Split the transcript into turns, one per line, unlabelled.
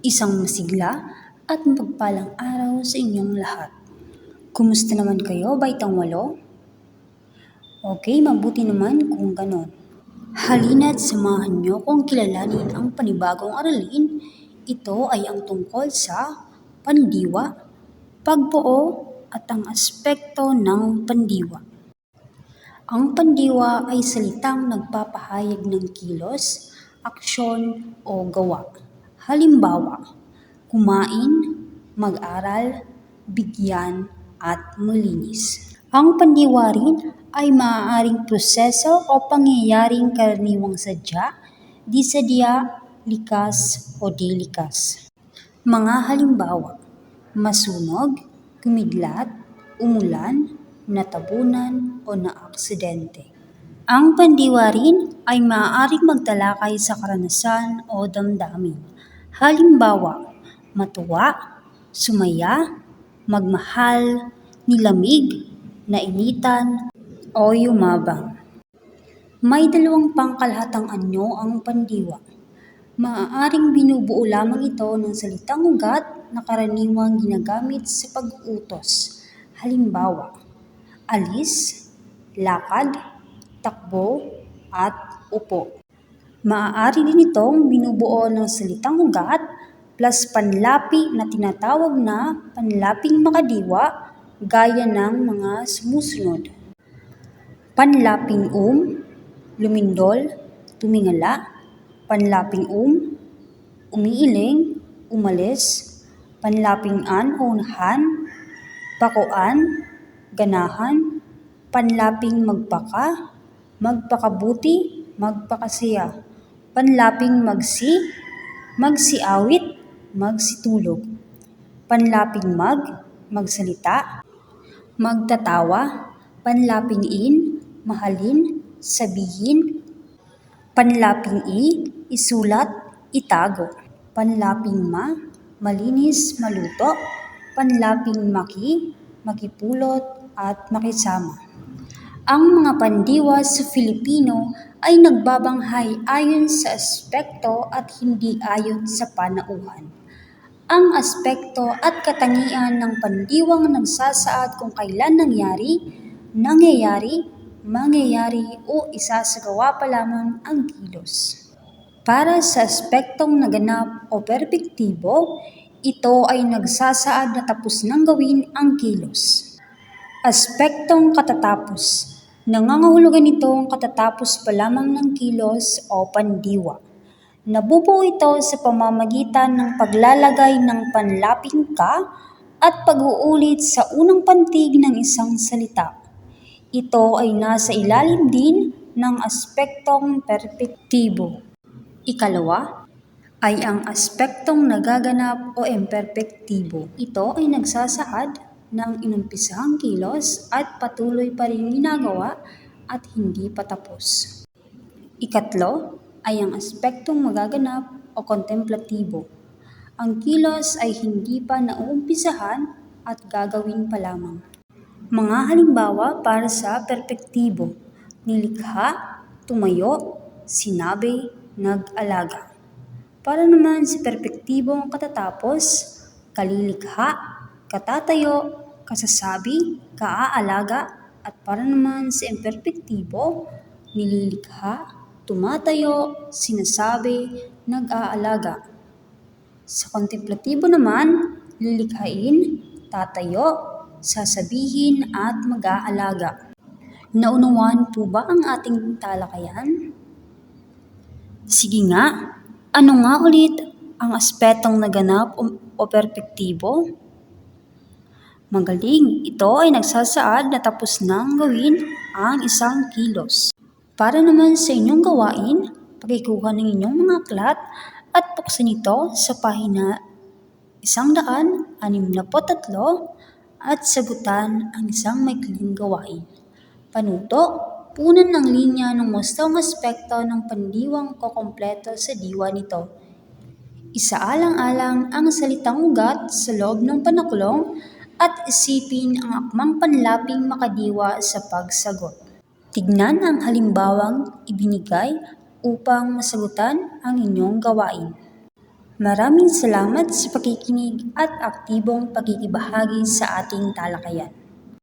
Isang masigla at mapagpalang araw sa inyong lahat. Kumusta naman kayo, Baitang Walo? Okay, mabuti naman kung ganon. Halina't samahan niyo kung kilalanin ang panibagong aralin. Ito ay ang tungkol sa pandiwa, pagbuo at ang aspekto ng pandiwa. Ang pandiwa ay salitang nagpapahayag ng kilos, aksyon o gawa. Halimbawa, kumain, mag-aral, bigyan, at malinis. Ang pandiwa rin ay maaaring proseso o pangyayaring karaniwang sadya, di sadya, likas o di likas. Mga halimbawa, masunog, kumidlat, umulan, natabunan o naaksidente. Ang pandiwa rin ay maaaring magtalakay sa karanasan o damdamin. Halimbawa, matuwa, sumaya, magmahal, nilamig, nainitan, o yumabang. May dalawang pangkalahatang anyo ang pandiwa. Maaaring binubuo lamang ito ng salitang ugat na karaniwang ginagamit sa pag-utos. Halimbawa, alis, lakad, takbo, at upo. Maaari din itong binubuo ng salitang ugat plus panlapi na tinatawag na panlaping makadiwa gaya ng mga sumusunod. Panlaping lumindol, tumingala, panlaping umiiling, umalis, panlaping o unahan, pakuan, ganahan, panlaping magpaka, magpakabuti, magpakasaya, panlaping magsiawit, magsitulog, panlaping magsalita, magtatawa, panlaping mahalin, sabihin, panlaping isulat, itago, panlaping malinis, maluto, panlaping makipulot at makisama. Ang mga pandiwa sa Filipino ay nagbabanghay ayon sa aspekto at hindi ayon sa panauhan. Ang aspekto at katangian ng pandiwang nagsasaad kung kailan nangyayari, mangyayari o isasagawa pa lamang ang kilos. Para sa aspektong naganap o perpektibo, ito ay nagsasaad na tapos nang gawin ang kilos. Aspektong katatapos. Nangangahulugan itong katatapos pa lamang ng kilos o pandiwa. Nabubuo ito sa pamamagitan ng paglalagay ng panlaping ka at pag-uulit sa unang pantig ng isang salita. Ito ay nasa ilalim din ng aspektong perpektibo. Ikalawa ay ang aspektong nagaganap o imperpektibo. Ito ay nagsasaad ng inumpisahang kilos at patuloy pa rin ginagawa at hindi pa tapos. Ikatlo ay ang aspektong magaganap o kontemplatibo. Ang kilos ay hindi pa nauumpisahan at gagawin pa lamang. Mga halimbawa para sa perpektibo: nilikha, tumayo, sinabi, nag-alaga. Para naman sa perpektibong katatapos, kalilikha, katatayo, kasasabi, kaaalaga, at para naman sa imperpektibo, nililikha, tumatayo, sinasabi, nag-aalaga. Sa kontemplatibo naman, lilikhain, tatayo, sasabihin at mag-aalaga. Naunawaan po ba ang ating talakayan? Sige nga, ano nga ulit ang aspetong naganap o perpektibo? Magaling, ito ay nagsasaad na tapos nang gawin ang isang kilos. Para naman sa inyong gawain, pakikuha ng inyong mga aklat at buksan ito sa pahina 163 at sagutan ang isang maikling gawain. Panuto, punan ng linya ng mustang aspekto ng pandiwang kokompleto sa diwa nito. Isaalang-alang ang salitang ugat sa loob ng panakulong at isipin ang akmang panlaping makadiwa sa pagsagot. Tignan ang halimbawang ibinigay upang masagutan ang inyong gawain. Maraming salamat sa pakikinig at aktibong pakikibahagi sa ating talakayan.